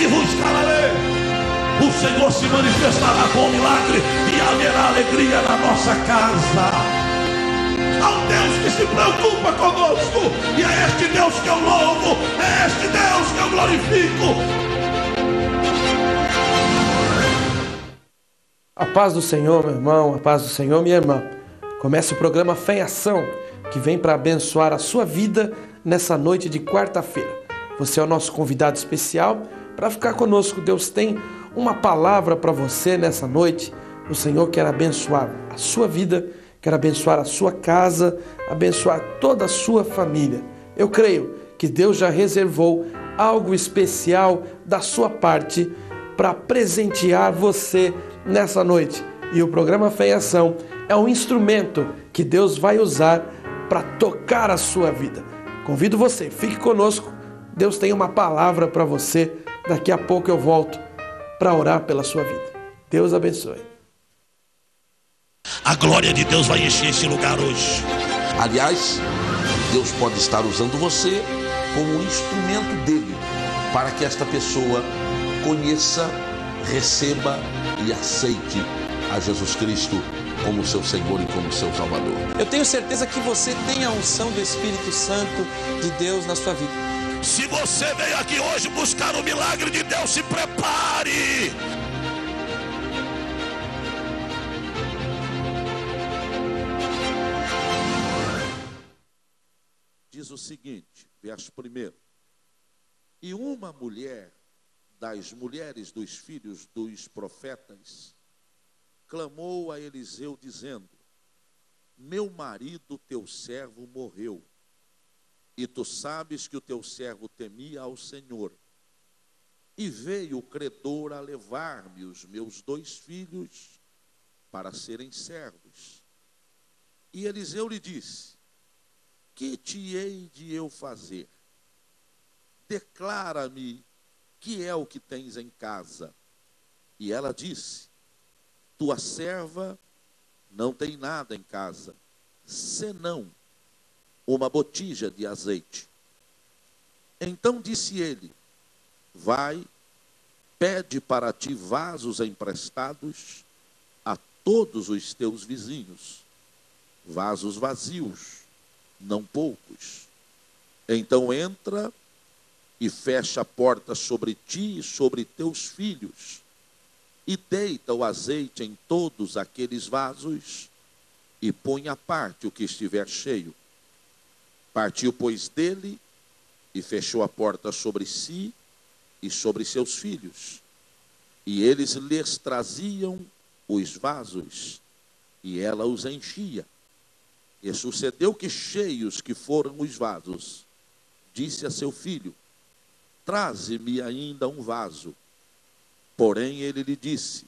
e vos calarei. O Senhor se manifestará com milagre e haverá alegria na nossa casa. Há um Deus que se preocupa conosco, e é este Deus que eu louvo, é este Deus que eu glorifico. A paz do Senhor, meu irmão, a paz do Senhor, minha irmã. Começa o programa Fé em Ação, que vem para abençoar a sua vida nessa noite de quarta-feira. Você é o nosso convidado especial para ficar conosco. Deus tem uma palavra para você nessa noite. O Senhor quer abençoar a sua vida, quer abençoar a sua casa, abençoar toda a sua família. Eu creio que Deus já reservou algo especial da sua parte para presentear você nessa noite. E o programa Fé em Ação é um instrumento que Deus vai usar para tocar a sua vida. Convido você, fique conosco. Deus tem uma palavra para você. Daqui a pouco eu volto para orar pela sua vida. Deus abençoe. A glória de Deus vai encher esse lugar hoje. Aliás, Deus pode estar usando você como um instrumento dele para que esta pessoa conheça, receba e aceite a Jesus Cristo como seu Senhor e como seu Salvador. Eu tenho certeza que você tem a unção do Espírito Santo de Deus na sua vida. Se você veio aqui hoje buscar o milagre de Deus, se prepare. Diz o seguinte, verso 1. E uma mulher das mulheres dos filhos dos profetas clamou a Eliseu dizendo: meu marido, teu servo, morreu, e tu sabes que o teu servo temia ao Senhor. E veio o credor a levar-me os meus 2 filhos para serem servos. E Eliseu lhe disse: que te hei de eu fazer? Declara-me que é o que tens em casa. E ela disse: tua serva não tem nada em casa, senão uma botija de azeite. Então disse ele: vai, pede para ti vasos emprestados a todos os teus vizinhos, vasos vazios, não poucos. Então entra e fecha a porta sobre ti e sobre teus filhos, e deita o azeite em todos aqueles vasos, e põe à parte o que estiver cheio. Partiu, pois, dele, e fechou a porta sobre si e sobre seus filhos. E eles lhes traziam os vasos, e ela os enchia. E sucedeu que, cheios que foram os vasos, disse a seu filho: traze-me ainda um vaso. Porém ele lhe disse: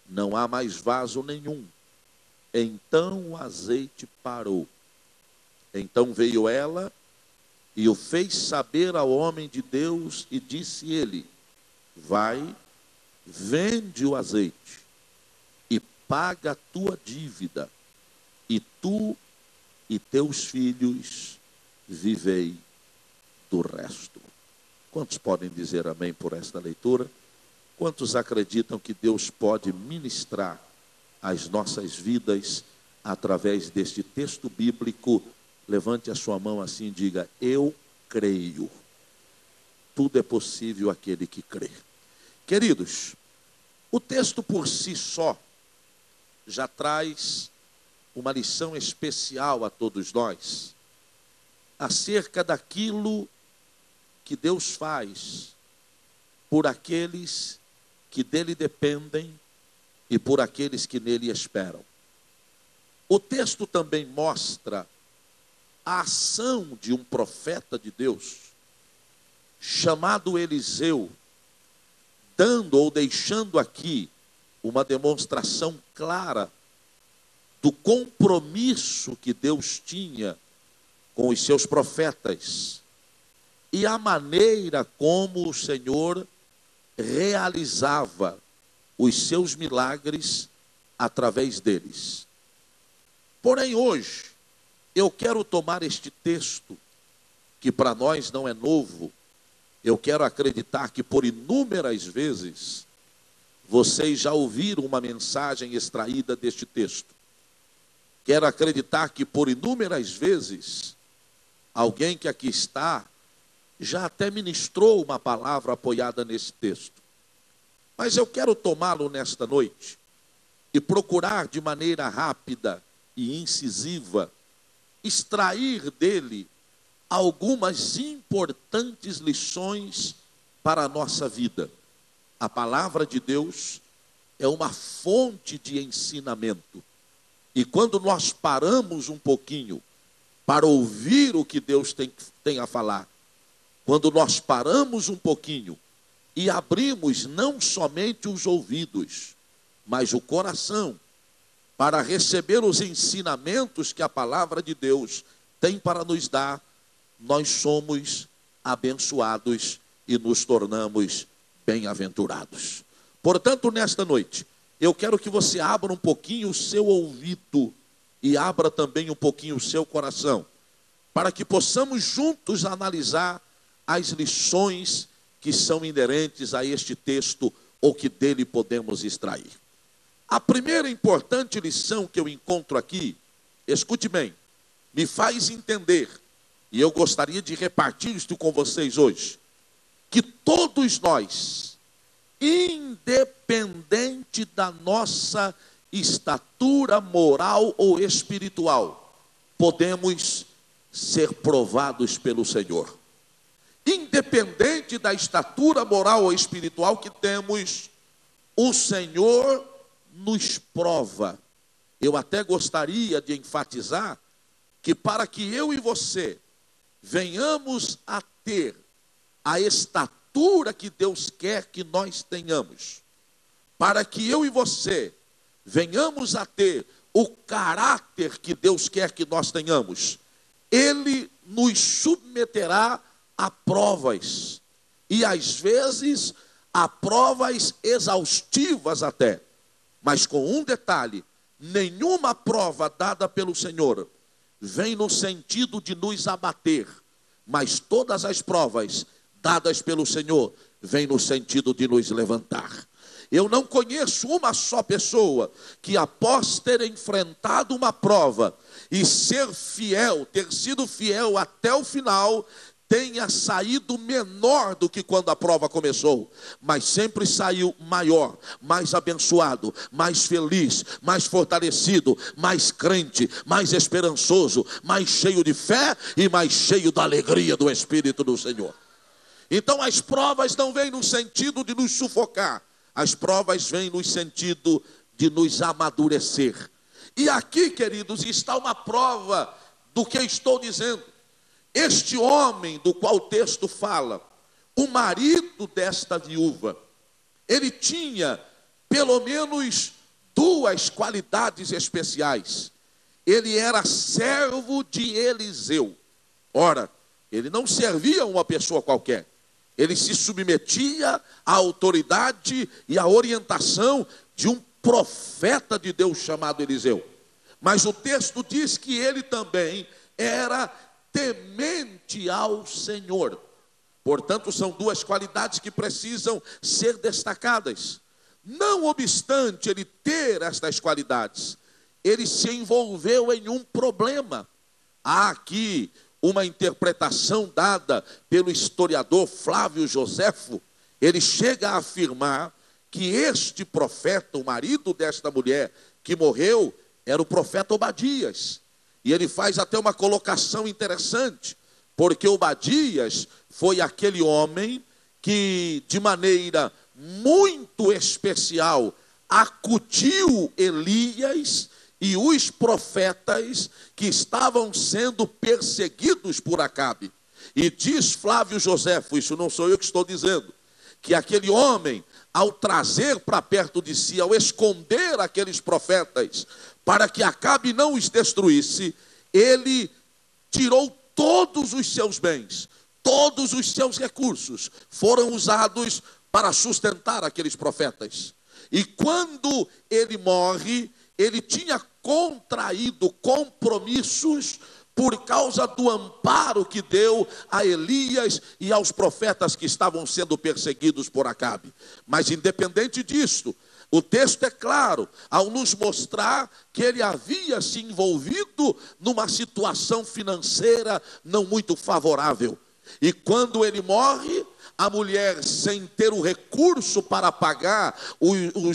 não há mais vaso nenhum. Então o azeite parou. Então veio ela e o fez saber ao homem de Deus, e disse ele: vai, vende o azeite e paga a tua dívida, e tu e teus filhos vivei do resto. Quantos podem dizer amém por esta leitura? Quantos acreditam que Deus pode ministrar as nossas vidas através deste texto bíblico? Levante a sua mão assim e diga: eu creio. Tudo é possível àquele que crê. Queridos, o texto por si só já traz uma lição especial a todos nós acerca daquilo que Deus faz por aqueles que dele dependem e por aqueles que nele esperam. O texto também mostra a ação de um profeta de Deus, chamado Eliseu, dando ou deixando aqui uma demonstração clara do compromisso que Deus tinha com os seus profetas e a maneira como o Senhor realizava os seus milagres através deles. Porém, hoje, eu quero tomar este texto, que para nós não é novo, Eu quero acreditar que por inúmeras vezes vocês já ouviram uma mensagem extraída deste texto. Quero acreditar que por inúmeras vezes alguém que aqui está já até ministrou uma palavra apoiada nesse texto. Mas eu quero tomá-lo nesta noite e procurar de maneira rápida e incisiva extrair dele algumas importantes lições para a nossa vida. A palavra de Deus é uma fonte de ensinamento. E quando nós paramos um pouquinho para ouvir o que Deus tem a falar, quando nós paramos um pouquinho e abrimos não somente os ouvidos, mas o coração, para receber os ensinamentos que a palavra de Deus tem para nos dar, nós somos abençoados e nos tornamos bem-aventurados. Portanto, nesta noite, eu quero que você abra um pouquinho o seu ouvido e abra também um pouquinho o seu coração, para que possamos juntos analisar as lições que são inerentes a este texto ou que dele podemos extrair. A primeira importante lição que eu encontro aqui, escute bem, me faz entender, e eu gostaria de repartir isto com vocês hoje, que todos nós, independente da nossa estatura moral ou espiritual, podemos ser provados pelo Senhor. Independente da estatura moral ou espiritual que temos, o Senhor nos prova. Eu até gostaria de enfatizar que para que eu e você venhamos a ter a estatura que Deus quer que nós tenhamos, para que eu e você venhamos a ter o caráter que Deus quer que nós tenhamos, Ele nos submeterá a provas, e às vezes a provas exaustivas até, mas com um detalhe: nenhuma prova dada pelo Senhor vem no sentido de nos abater, mas todas as provas dadas pelo Senhor vêm no sentido de nos levantar. Eu não conheço uma só pessoa que, após ter enfrentado uma prova e ser fiel, ter sido fiel até o final, tenha saído menor do que quando a prova começou, mas sempre saiu maior, mais abençoado, mais feliz, mais fortalecido, mais crente, mais esperançoso, mais cheio de fé e mais cheio da alegria do Espírito do Senhor. Então as provas não vêm no sentido de nos sufocar, as provas vêm no sentido de nos amadurecer. E aqui, queridos, está uma prova do que estou dizendo. Este homem do qual o texto fala, o marido desta viúva, ele tinha pelo menos duas qualidades especiais. Ele era servo de Eliseu. Ora, ele não servia a uma pessoa qualquer. Ele se submetia à autoridade e à orientação de um profeta de Deus chamado Eliseu. Mas o texto diz que ele também era temente ao Senhor. Portanto, são duas qualidades que precisam ser destacadas. Não obstante ele ter estas qualidades, ele se envolveu em um problema. Há aqui uma interpretação dada pelo historiador Flávio Joséfo. Ele chega a afirmar que este profeta, o marido desta mulher que morreu, era o profeta Obadias. E ele faz até uma colocação interessante, porque Obadias foi aquele homem que, de maneira muito especial, acudiu Elias e os profetas que estavam sendo perseguidos por Acabe. E diz Flávio Joséfo, isso não sou eu que estou dizendo, que aquele homem, ao trazer para perto de si, ao esconder aqueles profetas, para que Acabe não os destruísse, ele tirou todos os seus bens, todos os seus recursos, foram usados para sustentar aqueles profetas. E quando ele morre, ele tinha contraído compromissos por causa do amparo que deu a Elias e aos profetas que estavam sendo perseguidos por Acabe. Mas independente disso, o texto é claro ao nos mostrar que ele havia se envolvido numa situação financeira não muito favorável. E quando ele morre, a mulher, sem ter o recurso para pagar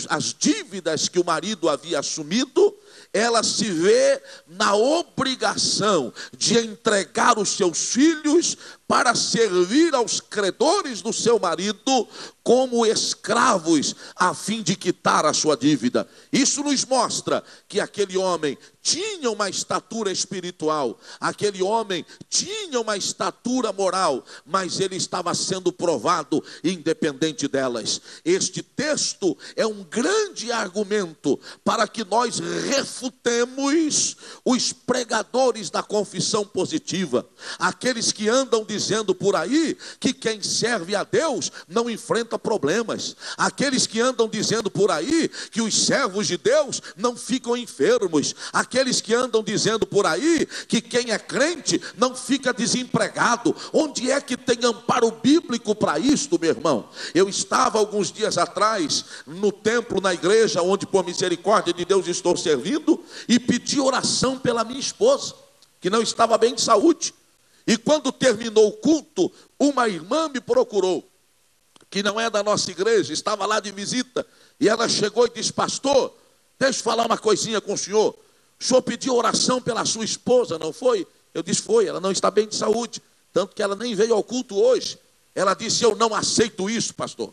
as dívidas que o marido havia assumido, ela se vê na obrigação de entregar os seus filhos para servir aos credores do seu marido como escravos, a fim de quitar a sua dívida. Isso nos mostra que aquele homem tinha uma estatura espiritual, aquele homem tinha uma estatura moral, mas ele estava sendo provado independente delas. Este texto é um grande argumento para que nós refutemos os pregadores da confissão positiva, aqueles que andam dizendo por aí que quem serve a Deus não enfrenta problemas, aqueles que andam dizendo por aí que os servos de Deus não ficam enfermos, aqueles que andam dizendo por aí que quem é crente não fica desempregado. Onde é que tem amparo bíblico para isto, meu irmão? Eu estava alguns dias atrás no templo, na igreja onde por misericórdia de Deus estou servindo, e pedi oração pela minha esposa, que não estava bem de saúde. E quando terminou o culto, uma irmã me procurou, que não é da nossa igreja, estava lá de visita, e ela chegou e disse: pastor, deixa eu falar uma coisinha com o senhor pediu oração pela sua esposa, não foi? Eu disse: foi, ela não está bem de saúde, tanto que ela nem veio ao culto hoje. Ela disse: eu não aceito isso, pastor,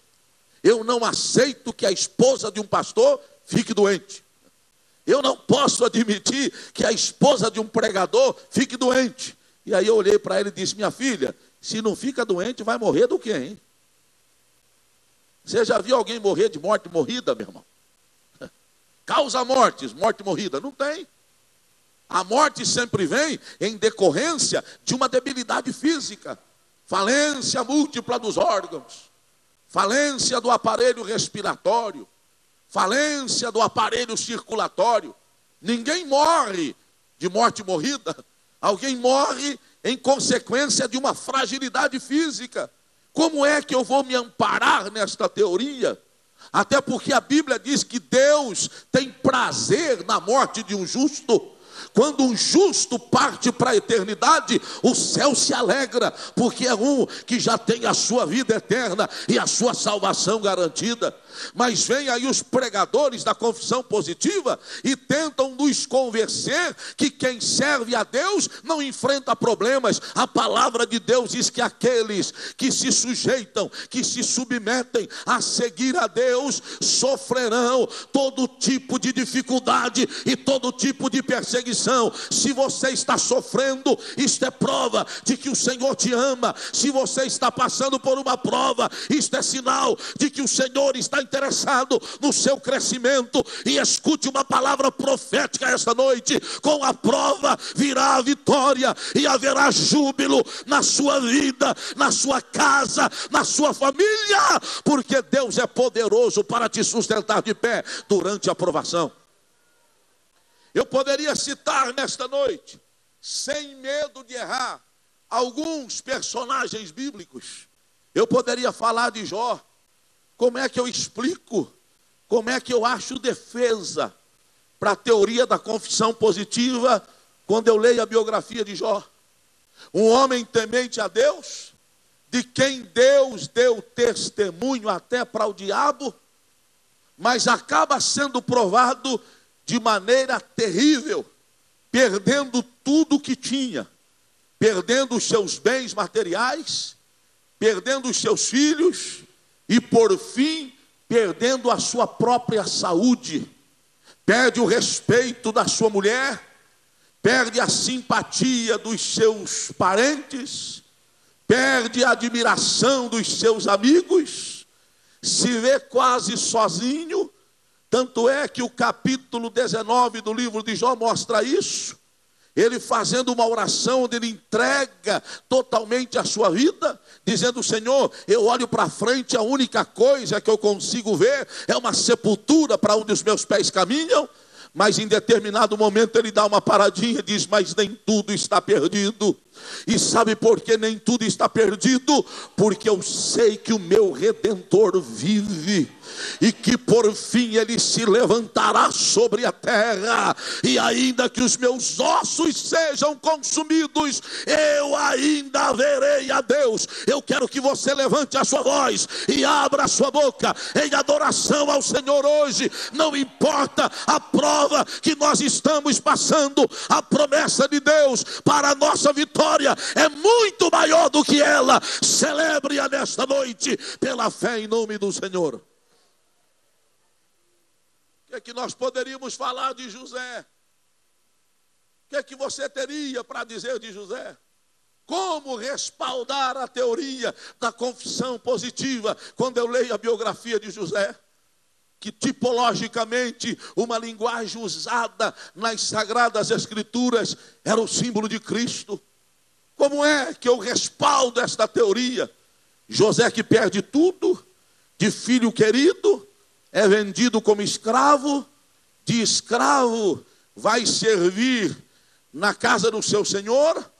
eu não aceito que a esposa de um pastor fique doente, eu não posso admitir que a esposa de um pregador fique doente. E aí eu olhei para ela e disse: minha filha, se não fica doente, vai morrer do quê, hein? Você já viu alguém morrer de morte morrida, meu irmão? Causa mortes, morte morrida? Não tem. A morte sempre vem em decorrência de uma debilidade física, falência múltipla dos órgãos, falência do aparelho respiratório, falência do aparelho circulatório. Ninguém morre de morte morrida. Alguém morre em consequência de uma fragilidade física. Como é que eu vou me amparar nesta teoria? Até porque a Bíblia diz que Deus tem prazer na morte de um justo. Quando um justo parte para a eternidade, o céu se alegra, porque é um que já tem a sua vida eterna e a sua salvação garantida. Mas vem aí os pregadores da confissão positiva e tentam nos convencer que quem serve a Deus não enfrenta problemas. A palavra de Deus diz que aqueles que se sujeitam, que se submetem a seguir a Deus, sofrerão todo tipo de dificuldade e todo tipo de perseguição. Se você está sofrendo, isto é prova de que o Senhor te ama. Se você está passando por uma prova, isto é sinal de que o Senhor está interessado no seu crescimento. E escute uma palavra profética esta noite: com a prova virá a vitória e haverá júbilo na sua vida, na sua casa, na sua família, porque Deus é poderoso para te sustentar de pé durante a provação. Eu poderia citar nesta noite, sem medo de errar, alguns personagens bíblicos. Eu poderia falar de Jó. Como é que eu explico? Como é que eu acho defesa para a teoria da confissão positiva quando eu leio a biografia de Jó? Um homem temente a Deus, de quem Deus deu testemunho até para o diabo, mas acaba sendo provado de maneira terrível, perdendo tudo o que tinha, perdendo os seus bens materiais, perdendo os seus filhos e, por fim, perdendo a sua própria saúde. Perde o respeito da sua mulher, perde a simpatia dos seus parentes, perde a admiração dos seus amigos, se vê quase sozinho. Tanto é que o capítulo 19 do livro de Jó mostra isso. Ele fazendo uma oração onde ele entrega totalmente a sua vida, dizendo: Senhor, eu olho para frente, a única coisa que eu consigo ver é uma sepultura para onde os meus pés caminham. Mas em determinado momento ele dá uma paradinha e diz: mas nem tudo está perdido. E sabe por que nem tudo está perdido? Porque eu sei que o meu Redentor vive, e que por fim ele se levantará sobre a terra, e ainda que os meus ossos sejam consumidos, eu ainda verei a Deus. Eu quero que você levante a sua voz e abra a sua boca em adoração ao Senhor hoje. Não importa a prova que nós estamos passando, a promessa de Deus para a nossa vitória é muito maior do que ela. Celebre-a nesta noite pela fé em nome do Senhor. O que nós poderíamos falar de José? O que você teria para dizer de José? Como respaldar a teoria da confissão positiva quando eu leio a biografia de José? Que tipologicamente uma linguagem usada nas Sagradas Escrituras era o símbolo de Cristo. Como é que eu respaldo esta teoria? José, que perde tudo, de filho querido, é vendido como escravo, de escravo vai servir na casa do seu senhor,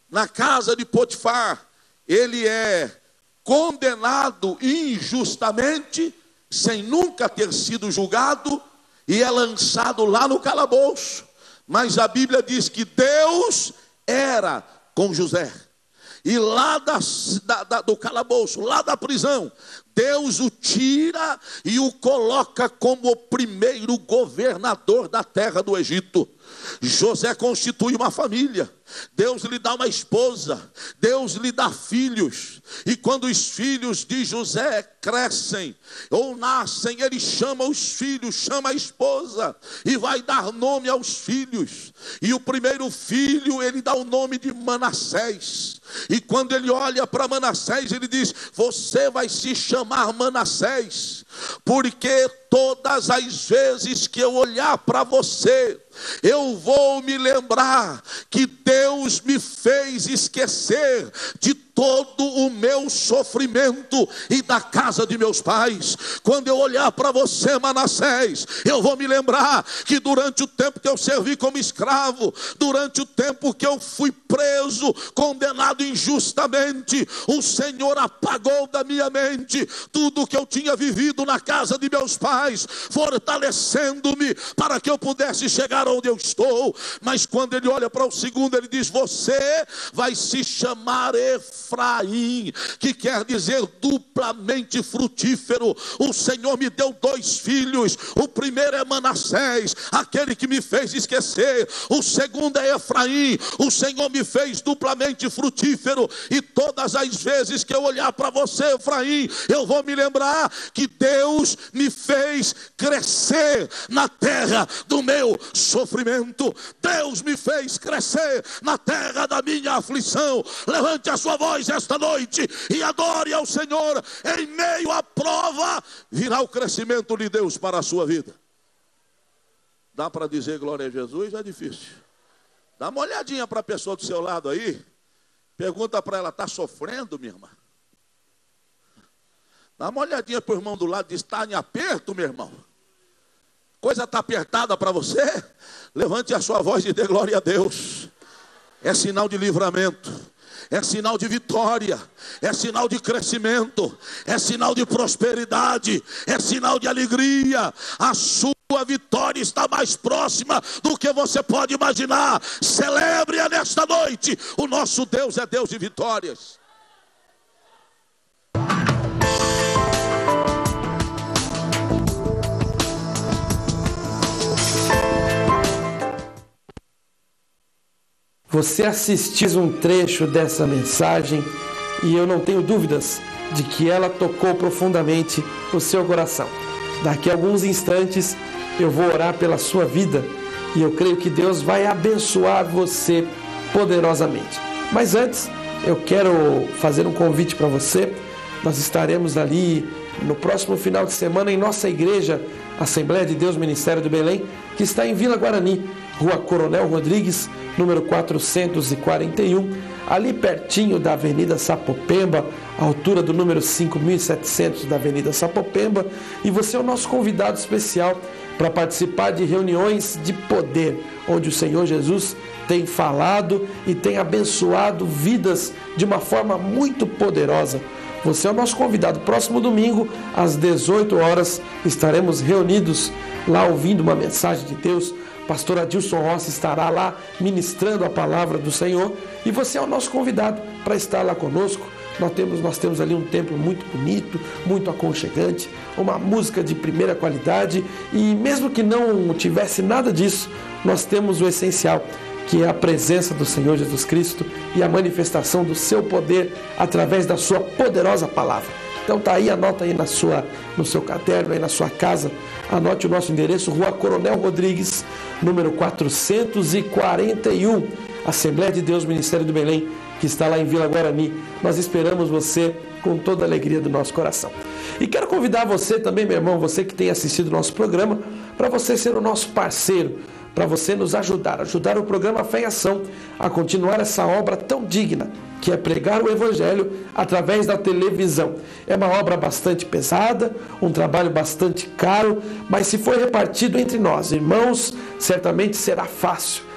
na casa de Potifar. Ele é condenado injustamente, sem nunca ter sido julgado, e é lançado lá no calabouço. Mas a Bíblia diz que Deus era com José. E lá do calabouço, lá da prisão, Deus o tira e o coloca como o primeiro governador da terra do Egito. José constitui uma família. Deus lhe dá uma esposa, Deus lhe dá filhos. E quando os filhos de José crescem ou nascem, ele chama os filhos, chama a esposa e vai dar nome aos filhos. E o primeiro filho, ele dá o nome de Manassés. E quando ele olha para Manassés, ele diz: você vai se chamar Manassés, porque todas as vezes que eu olhar para você, eu vou me lembrar que Deus me fez esquecer de todo o meu sofrimento e da casa de meus pais. Quando eu olhar para você, Manassés, eu vou me lembrar que durante o tempo que eu servi como escravo, durante o tempo que eu fui preso, condenado injustamente, o Senhor apagou da minha mente tudo que eu tinha vivido na casa de meus pais, fortalecendo-me para que eu pudesse chegar onde eu estou. Mas quando ele olha para o segundo, ele diz: você vai se chamar Efraim, que quer dizer duplamente frutífero. O Senhor me deu 2 filhos. O primeiro é Manassés, aquele que me fez esquecer. O segundo é Efraim, o Senhor me fez duplamente frutífero. E todas as vezes que eu olhar para você, Efraim, eu vou me lembrar que Deus me fez crescer na terra do meu sofrimento. Deus me fez crescer na terra da minha aflição. Levante a sua voz esta noite e adore ao Senhor. Em meio à prova virá o crescimento de Deus para a sua vida. Dá para dizer glória a Jesus? É difícil. Dá uma olhadinha para a pessoa do seu lado aí. Pergunta para ela: está sofrendo, minha irmã? Dá uma olhadinha para o irmão do lado e diz: está em aperto, meu irmão? Coisa está apertada para você? Levante a sua voz e dê glória a Deus. É sinal de livramento, é sinal de vitória, é sinal de crescimento, é sinal de prosperidade, é sinal de alegria. A sua vitória está mais próxima do que você pode imaginar. Celebre-a nesta noite. O nosso Deus é Deus de vitórias. Você assistiu um trecho dessa mensagem e eu não tenho dúvidas de que ela tocou profundamente o seu coração. Daqui a alguns instantes eu vou orar pela sua vida e eu creio que Deus vai abençoar você poderosamente. Mas antes, eu quero fazer um convite para você. Nós estaremos ali no próximo final de semana em nossa igreja, Assembleia de Deus Ministério do Belém, que está em Vila Guarani, Rua Coronel Rodrigues, número 441, ali pertinho da Avenida Sapopemba, à altura do número 5.700 da Avenida Sapopemba, e você é o nosso convidado especial para participar de reuniões de poder, onde o Senhor Jesus tem falado e tem abençoado vidas de uma forma muito poderosa. Você é o nosso convidado. Próximo domingo, às 18 horas, estaremos reunidos lá ouvindo uma mensagem de Deus. Pastor Adilson Rossi estará lá ministrando a palavra do Senhor e você é o nosso convidado para estar lá conosco. Nós temos ali um templo muito bonito, muito aconchegante, uma música de primeira qualidade e mesmo que não tivesse nada disso, nós temos o essencial, que é a presença do Senhor Jesus Cristo e a manifestação do seu poder através da sua poderosa palavra. Então tá aí, anota aí no seu caderno, aí na sua casa, anote o nosso endereço, Rua Coronel Rodrigues, número 441, Assembleia de Deus, Ministério do Belém, que está lá em Vila Guarani. Nós esperamos você com toda a alegria do nosso coração. E quero convidar você também, meu irmão, você que tem assistido o nosso programa, para você ser o nosso parceiro, para você nos ajudar o programa Fé em Ação a continuar essa obra tão digna, que é pregar o Evangelho através da televisão. É uma obra bastante pesada, um trabalho bastante caro, mas se for repartido entre nós, irmãos, certamente será fácil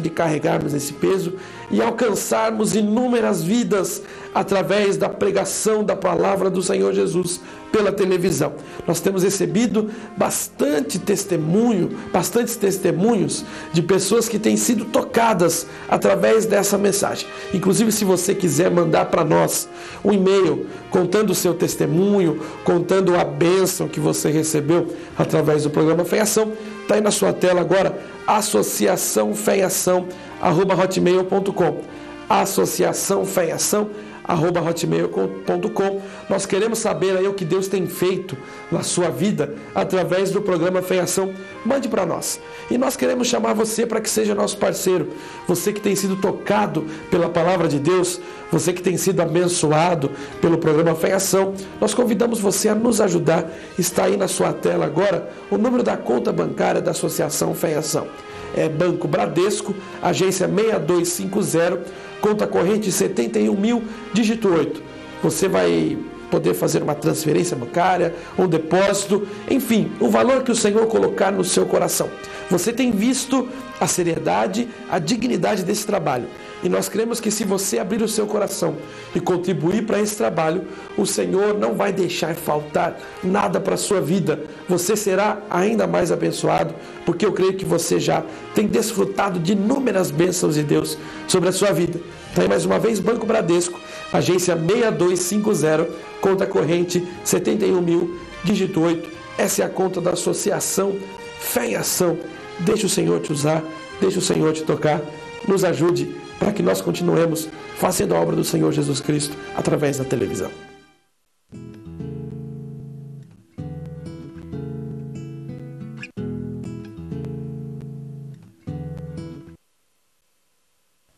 de carregarmos esse peso e alcançarmos inúmeras vidas através da pregação da palavra do Senhor Jesus pela televisão. Nós temos recebido bastantes testemunhos de pessoas que têm sido tocadas através dessa mensagem. Inclusive, se você quiser mandar para nós um e-mail contando o seu testemunho, contando a bênção que você recebeu através do programa Fé em Ação, está aí na sua tela agora, associaçãoféemação@hotmail.com, associaçãoféemação@hotmail.com. Nós queremos saber aí o que Deus tem feito na sua vida através do programa Fé em Ação. Mande para nós. E nós queremos chamar você para que seja nosso parceiro. Você que tem sido tocado pela palavra de Deus, você que tem sido abençoado pelo programa Fé em Ação, nós convidamos você a nos ajudar. Está aí na sua tela agora o número da conta bancária da Associação Fé em Ação. É Banco Bradesco, agência 6250, conta corrente 71.000, dígito 8. Você vai poder fazer uma transferência bancária, um depósito, enfim, o valor que o Senhor colocar no seu coração. Você tem visto a seriedade, a dignidade desse trabalho. E nós cremos que se você abrir o seu coração e contribuir para esse trabalho, o Senhor não vai deixar faltar nada para a sua vida. Você será ainda mais abençoado, porque eu creio que você já tem desfrutado de inúmeras bênçãos de Deus sobre a sua vida. Então, mais uma vez, Banco Bradesco, agência 6250, conta corrente 71.000, dígito 8. Essa é a conta da Associação Fé em Ação. Deixa o Senhor te usar, deixa o Senhor te tocar. Nos ajude para que nós continuemos fazendo a obra do Senhor Jesus Cristo através da televisão.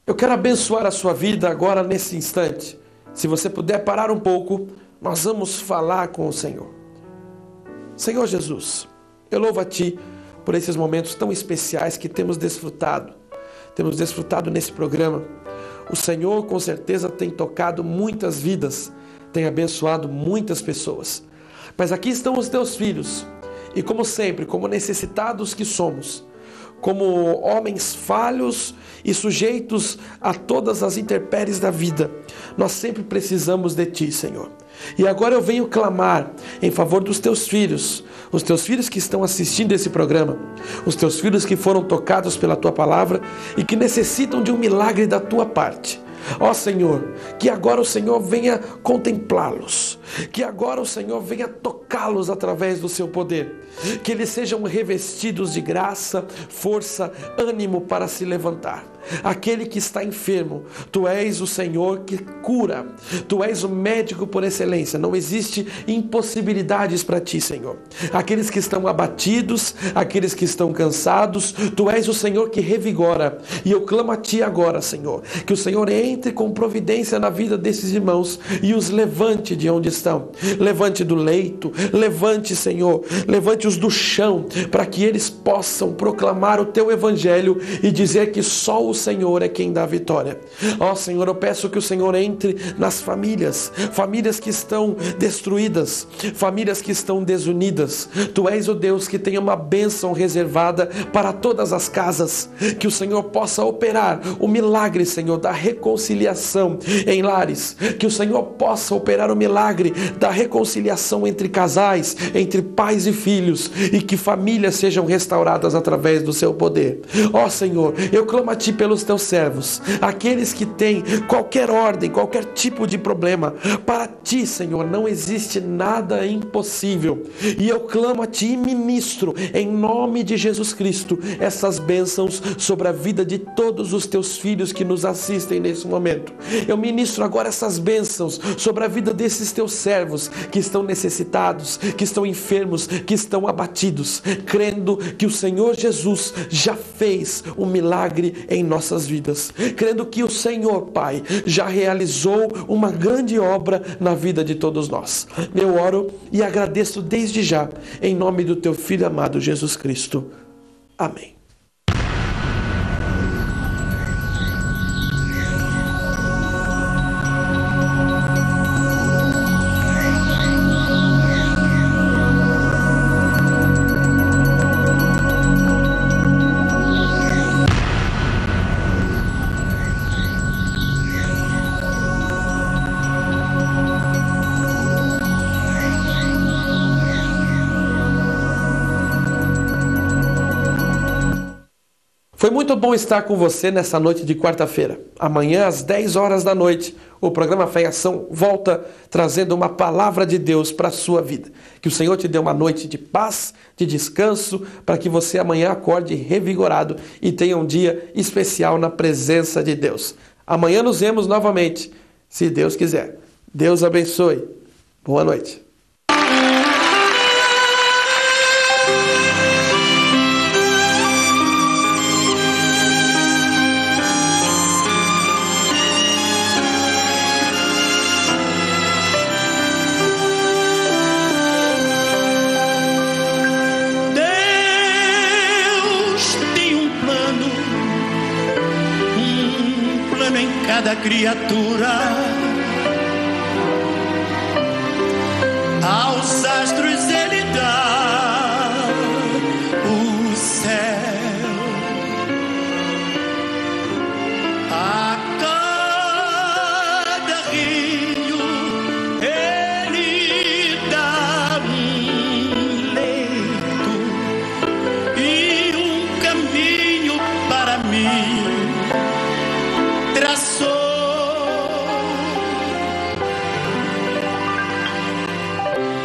Eu quero abençoar a sua vida agora nesse instante. Se você puder parar um pouco, nós vamos falar com o Senhor. Senhor Jesus, eu louvo a Ti por esses momentos tão especiais que temos desfrutado nesse programa. O Senhor com certeza tem tocado muitas vidas, tem abençoado muitas pessoas. Mas aqui estão os Teus filhos, e como sempre, como necessitados que somos, como homens falhos e sujeitos a todas as intempéries da vida, nós sempre precisamos de Ti, Senhor. E agora eu venho clamar em favor dos Teus filhos, os Teus filhos que estão assistindo esse programa, os Teus filhos que foram tocados pela Tua palavra e que necessitam de um milagre da Tua parte. Ó Senhor, que agora o Senhor venha contemplá-los, que agora o Senhor venha tocá-los através do Seu poder, que eles sejam revestidos de graça, força, ânimo para se levantar. Aquele que está enfermo, Tu és o Senhor que cura, Tu és o médico por excelência, não existe impossibilidades para Ti, Senhor. Aqueles que estão abatidos, aqueles que estão cansados, Tu és o Senhor que revigora, e eu clamo a Ti agora, Senhor, que o Senhor entre com providência na vida desses irmãos e os levante de onde estão. Levante do leito, levante, Senhor, levante-os do chão, para que eles possam proclamar o Teu Evangelho e dizer que só o Senhor é quem dá a vitória. Ó Senhor, eu peço que o Senhor entre nas famílias, famílias que estão destruídas, famílias que estão desunidas. Tu és o Deus que tem uma bênção reservada para todas as casas, que o Senhor possa operar o milagre, Senhor, da reconciliação em lares, que o Senhor possa operar o milagre da reconciliação entre casais, entre pais e filhos, e que famílias sejam restauradas através do seu poder. Ó Senhor, eu clamo a Ti pelos Teus servos, aqueles que têm qualquer ordem, qualquer tipo de problema. Para Ti, Senhor, não existe nada impossível, e eu clamo a Ti e ministro, em nome de Jesus Cristo, essas bênçãos sobre a vida de todos os Teus filhos que nos assistem nesse momento. Eu ministro agora essas bênçãos sobre a vida desses Teus servos que estão necessitados, que estão enfermos, que estão abatidos, crendo que o Senhor Jesus já fez um milagre em nossas vidas, crendo que o Senhor, Pai, já realizou uma grande obra na vida de todos nós. Eu oro e agradeço desde já, em nome do Teu Filho amado Jesus Cristo. Amém. Foi muito bom estar com você nessa noite de quarta-feira. Amanhã, às 10 horas da noite, o programa Fé em Ação volta trazendo uma palavra de Deus para a sua vida. Que o Senhor te dê uma noite de paz, de descanso, para que você amanhã acorde revigorado e tenha um dia especial na presença de Deus. Amanhã nos vemos novamente, se Deus quiser. Deus abençoe. Boa noite. Cada criatura, aos astros ele dá o céu, a cada rio ele dá um leito e um caminho para mim.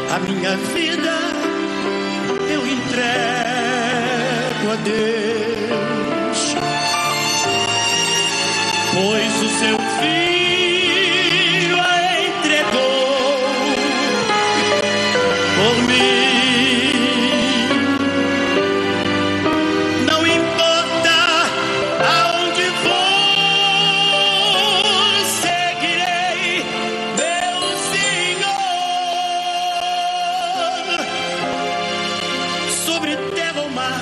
A minha vida eu entrego a Deus, pois o seu Filho a entregou por mim. Não importa aonde vou, seguirei meu Senhor. Sobre terra ou mar,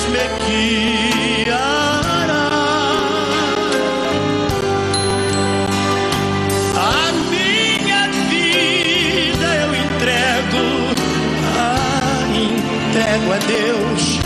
me guiará. A minha vida eu entrego a Deus.